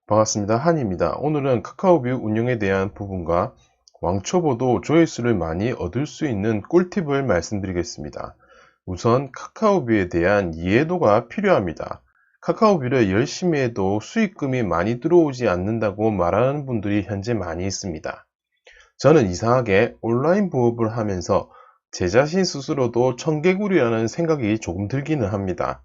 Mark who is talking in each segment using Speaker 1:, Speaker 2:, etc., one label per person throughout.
Speaker 1: 반갑습니다. 한입니다. 오늘은 카카오뷰 운영에 대한 부분과 왕초보도 조회수를 많이 얻을 수 있는 꿀팁을 말씀드리겠습니다. 우선 카카오뷰에 대한 이해도가 필요합니다. 카카오뷰를 열심히 해도 수익금이 많이 들어오지 않는다고 말하는 분들이 현재 많이 있습니다. 저는 이상하게 온라인 부업을 하면서 제 자신 스스로도 청개구리라는 생각이 조금 들기는 합니다.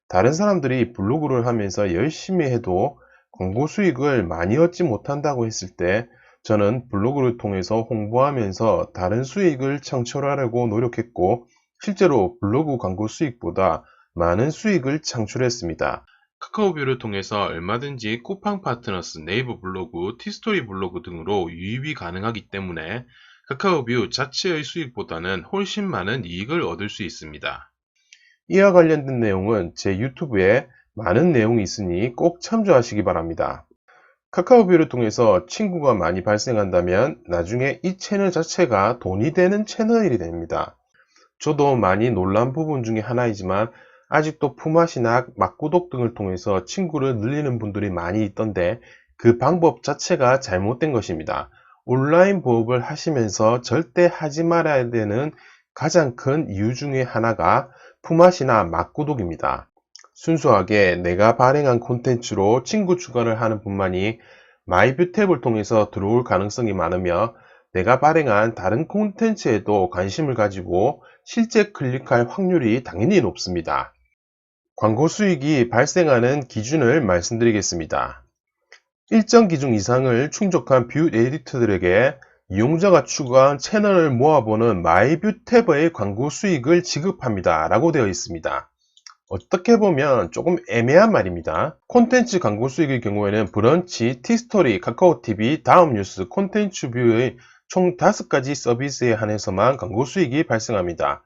Speaker 1: 다른 사람들이 블로그를 하면서 열심히 해도 광고 수익을 많이 얻지 못한다고 했을 때 저는 블로그를 통해서 홍보하면서 다른 수익을 창출하려고 노력했고 실제로 블로그 광고 수익보다 많은 수익을 창출했습니다. 카카오뷰를 통해서 얼마든지 쿠팡 파트너스, 네이버 블로그, 티스토리 블로그 등으로 유입이 가능하기 때문에 카카오뷰 자체의 수익보다는 훨씬 많은 이익을 얻을 수 있습니다. 이와 관련된 내용은 제 유튜브에 많은 내용이 있으니 꼭 참조하시기 바랍니다. 카카오뷰를 통해서 친구가 많이 발생한다면 나중에 이 채널 자체가 돈이 되는 채널이 됩니다. 저도 많이 놀란 부분 중에 하나이지만 아직도 품앗이나 막구독 등을 통해서 친구를 늘리는 분들이 많이 있던데 그 방법 자체가 잘못된 것입니다. 온라인 부업을 하시면서 절대 하지 말아야 되는 가장 큰 이유 중에 하나가 품앗이나 막구독입니다. 순수하게 내가 발행한 콘텐츠로 친구 추가를 하는 분만이 마이뷰 탭을 통해서 들어올 가능성이 많으며 내가 발행한 다른 콘텐츠에도 관심을 가지고 실제 클릭할 확률이 당연히 높습니다. 광고 수익이 발생하는 기준을 말씀드리겠습니다. 일정 기준 이상을 충족한 뷰 에디터들에게 이용자가 추가한 채널을 모아보는 마이뷰 탭의 광고 수익을 지급합니다 라고 되어 있습니다. 어떻게 보면 조금 애매한 말입니다. 콘텐츠 광고 수익의 경우에는 브런치, 티스토리, 카카오TV, 다음뉴스, 콘텐츠 뷰의 총 5가지 서비스에 한해서만 광고 수익이 발생합니다.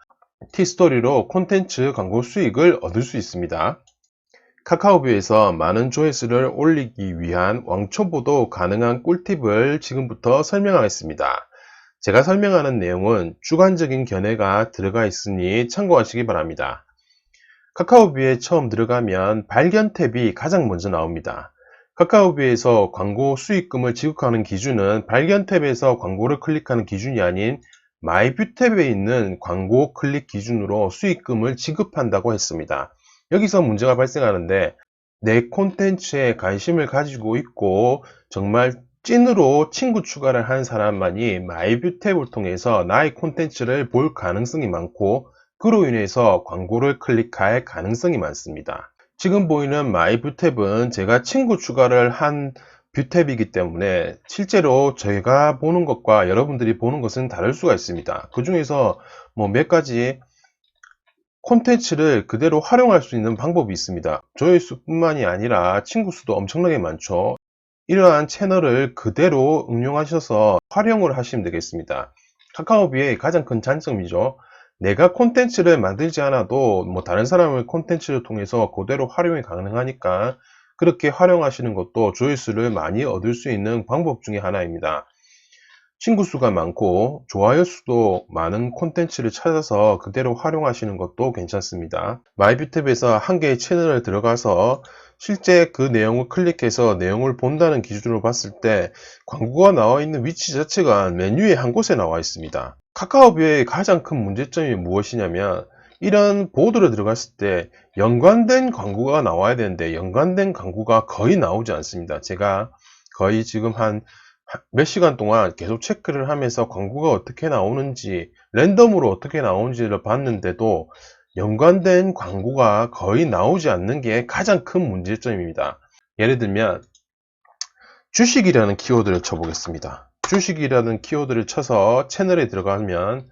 Speaker 1: 티스토리로 콘텐츠 광고 수익을 얻을 수 있습니다. 카카오뷰에서 많은 조회수를 올리기 위한 왕초보도 가능한 꿀팁을 지금부터 설명하겠습니다. 제가 설명하는 내용은 주관적인 견해가 들어가 있으니 참고하시기 바랍니다. 카카오뷰에 처음 들어가면 발견 탭이 가장 먼저 나옵니다. 카카오뷰에서 광고 수익금을 지급하는 기준은 발견 탭에서 광고를 클릭하는 기준이 아닌 마이뷰 탭에 있는 광고 클릭 기준으로 수익금을 지급한다고 했습니다. 여기서 문제가 발생하는데 내 콘텐츠에 관심을 가지고 있고 정말 찐으로 친구 추가를 한 사람만이 마이뷰 탭을 통해서 나의 콘텐츠를 볼 가능성이 많고 그로 인해서 광고를 클릭할 가능성이 많습니다. 지금 보이는 마이뷰 탭은 제가 친구 추가를 한 뷰탭이기 때문에 실제로 제가 보는 것과 여러분들이 보는 것은 다를 수가 있습니다. 그 중에서 몇 가지 콘텐츠를 그대로 활용할 수 있는 방법이 있습니다. 조회수뿐만이 아니라 친구 수도 엄청나게 많죠. 이러한 채널을 그대로 응용하셔서 활용을 하시면 되겠습니다. 카카오뷰의 가장 큰 장점이죠. 내가 콘텐츠를 만들지 않아도 다른 사람의 콘텐츠를 통해서 그대로 활용이 가능하니까 그렇게 활용하시는 것도 조회수를 많이 얻을 수 있는 방법 중에 하나입니다. 친구 수가 많고 좋아요 수도 많은 콘텐츠를 찾아서 그대로 활용하시는 것도 괜찮습니다. 마이뷰탭에서 한 개의 채널에 들어가서 실제 그 내용을 클릭해서 내용을 본다는 기준으로 봤을 때 광고가 나와 있는 위치 자체가 메뉴의 한 곳에 나와 있습니다. 카카오뷰의 가장 큰 문제점이 무엇이냐면 이런 보드로 들어갔을 때 연관된 광고가 나와야 되는데 연관된 광고가 거의 나오지 않습니다. 제가 거의 지금 한 몇 시간 동안 계속 체크를 하면서 광고가 어떻게 나오는지 랜덤으로 어떻게 나오는지를 봤는데도 연관된 광고가 거의 나오지 않는 게 가장 큰 문제점입니다. 예를 들면 주식이라는 키워드를 쳐보겠습니다. 주식이라는 키워드를 쳐서 채널에 들어가면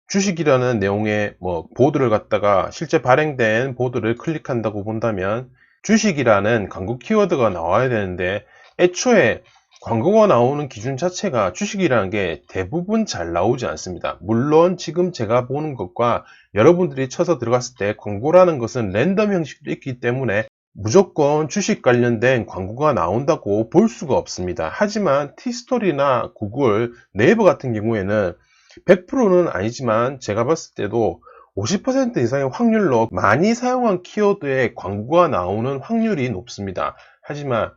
Speaker 1: 주식이라는 내용의 보드를 갖다가 실제 발행된 보드를 클릭한다고 본다면 주식이라는 광고 키워드가 나와야 되는데 애초에 광고가 나오는 기준 자체가 주식이라는 게 대부분 잘 나오지 않습니다. 물론 지금 제가 보는 것과 여러분들이 쳐서 들어갔을 때 광고라는 것은 랜덤 형식도 있기 때문에 무조건 주식 관련된 광고가 나온다고 볼 수가 없습니다. 하지만 티스토리나 구글, 네이버 같은 경우에는 100%는 아니지만 제가 봤을 때도 50% 이상의 확률로 많이 사용한 키워드에 광고가 나오는 확률이 높습니다. 하지만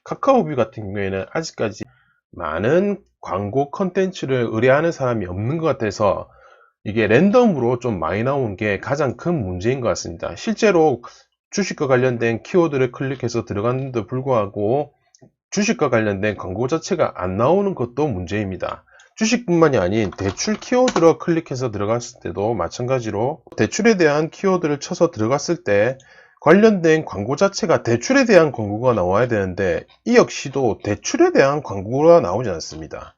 Speaker 1: 카카오뷰 같은 경우에는 아직까지 많은 광고 컨텐츠를 의뢰하는 사람이 없는 것 같아서 이게 랜덤으로 좀 많이 나오는 게 가장 큰 문제인 것 같습니다. 실제로 주식과 관련된 키워드를 클릭해서 들어갔는데도 불구하고 주식과 관련된 광고 자체가 안 나오는 것도 문제입니다. 주식뿐만이 아닌 대출 키워드로 클릭해서 들어갔을 때도 마찬가지로 대출에 대한 키워드를 쳐서 들어갔을 때 관련된 광고 자체가 대출에 대한 광고가 나와야 되는데 이 역시도 대출에 대한 광고가 나오지 않습니다.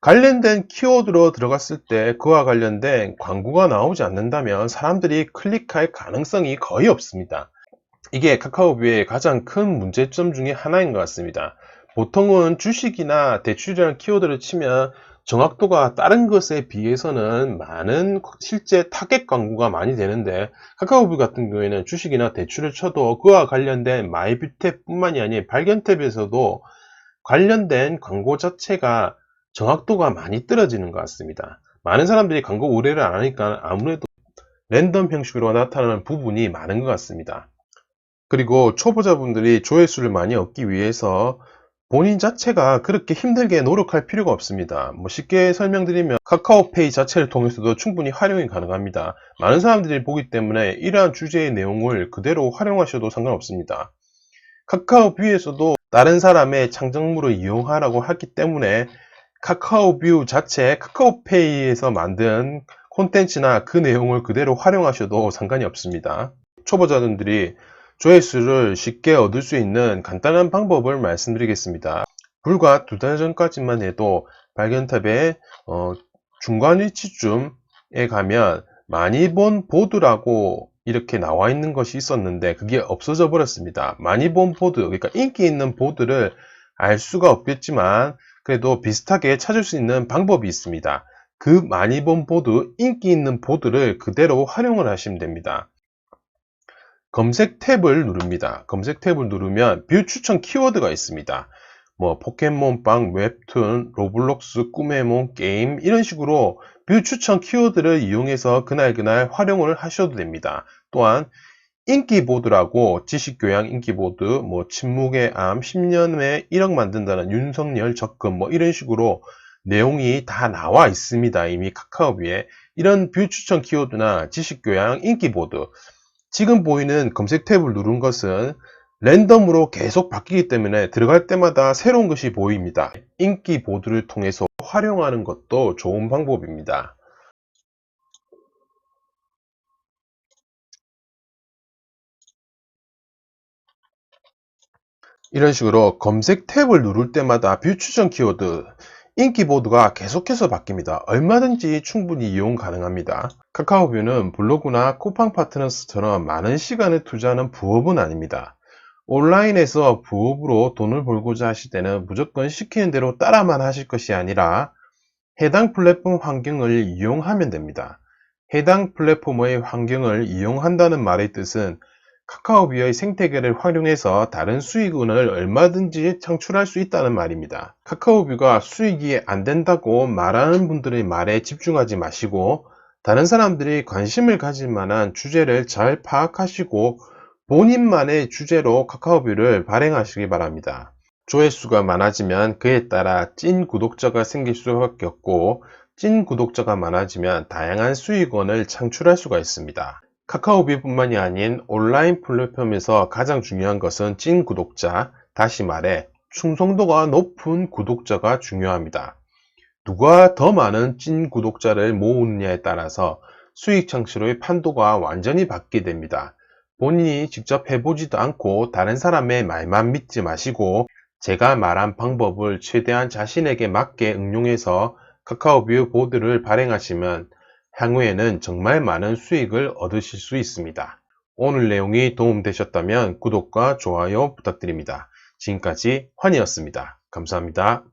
Speaker 1: 관련된 키워드로 들어갔을 때 그와 관련된 광고가 나오지 않는다면 사람들이 클릭할 가능성이 거의 없습니다. 이게 카카오뷰의 가장 큰 문제점 중에 하나인 것 같습니다. 보통은 주식이나 대출이라는 키워드를 치면 정확도가 다른 것에 비해서는 많은 실제 타겟 광고가 많이 되는데 카카오뷰 같은 경우에는 주식이나 대출을 쳐도 그와 관련된 마이뷰 탭뿐만이 아닌 발견 탭에서도 관련된 광고 자체가 정확도가 많이 떨어지는 것 같습니다. 많은 사람들이 광고 의뢰를 안 하니까 아무래도 랜덤 형식으로 나타나는 부분이 많은 것 같습니다. 그리고 초보자분들이 조회수를 많이 얻기 위해서 본인 자체가 그렇게 힘들게 노력할 필요가 없습니다. 쉽게 설명드리면 카카오페이 자체를 통해서도 충분히 활용이 가능합니다. 많은 사람들이 보기 때문에 이러한 주제의 내용을 그대로 활용하셔도 상관없습니다. 카카오뷰에서도 다른 사람의 창작물을 이용하라고 하기 때문에 카카오뷰 자체 카카오페이에서 만든 콘텐츠나 그 내용을 그대로 활용하셔도 상관이 없습니다. 초보자분들이 조회수를 쉽게 얻을 수 있는 간단한 방법을 말씀드리겠습니다. 불과 2달 전까지만 해도 발견 탭의 중간 위치쯤에 가면 많이 본 보드라고 이렇게 나와 있는 것이 있었는데 그게 없어져 버렸습니다. 많이 본 보드, 그러니까 인기 있는 보드를 알 수가 없겠지만 그래도 비슷하게 찾을 수 있는 방법이 있습니다. 그 많이 본 보드, 인기 있는 보드를 그대로 활용을 하시면 됩니다. 검색 탭을 누릅니다. 검색 탭을 누르면 뷰 추천 키워드가 있습니다. 포켓몬빵, 웹툰, 로블록스, 꿈의 몸, 게임 이런 식으로 뷰 추천 키워드를 이용해서 그날 활용을 하셔도 됩니다. 또한 인기보드라고 지식교양 인기보드, 침묵의 암, 10년 후에 1억 만든다는 윤석열 적금 이런 식으로 내용이 다 나와 있습니다. 이미 카카오뷰에 이런 뷰 추천 키워드나 지식교양 인기보드 지금 보이는 검색 탭을 누른 것은 랜덤으로 계속 바뀌기 때문에 들어갈 때마다 새로운 것이 보입니다. 인기 보드를 통해서 활용하는 것도 좋은 방법입니다. 이런 식으로 검색 탭을 누를 때마다 뷰 추천 키워드, 인기 보드가 계속해서 바뀝니다. 얼마든지 충분히 이용 가능합니다. 카카오뷰는 블로그나 쿠팡 파트너스처럼 많은 시간을 투자하는 부업은 아닙니다. 온라인에서 부업으로 돈을 벌고자 하실 때는 무조건 시키는 대로 따라만 하실 것이 아니라 해당 플랫폼 환경을 이용하면 됩니다. 해당 플랫폼의 환경을 이용한다는 말의 뜻은 카카오뷰의 생태계를 활용해서 다른 수익원을 얼마든지 창출할 수 있다는 말입니다. 카카오뷰가 수익이 안 된다고 말하는 분들의 말에 집중하지 마시고 다른 사람들이 관심을 가질 만한 주제를 잘 파악하시고 본인만의 주제로 카카오뷰를 발행하시기 바랍니다. 조회수가 많아지면 그에 따라 찐 구독자가 생길 수밖에 없고 찐 구독자가 많아지면 다양한 수익원을 창출할 수가 있습니다. 카카오뷰뿐만이 아닌 온라인 플랫폼에서 가장 중요한 것은 찐 구독자, 다시 말해 충성도가 높은 구독자가 중요합니다. 누가 더 많은 찐 구독자를 모으느냐에 따라서 수익 창출의 판도가 완전히 바뀌게 됩니다. 본인이 직접 해보지도 않고 다른 사람의 말만 믿지 마시고 제가 말한 방법을 최대한 자신에게 맞게 응용해서 카카오뷰 보드를 발행하시면 향후에는 정말 많은 수익을 얻으실 수 있습니다. 오늘 내용이 도움되셨다면 구독과 좋아요 부탁드립니다. 지금까지 환희였습니다. 감사합니다.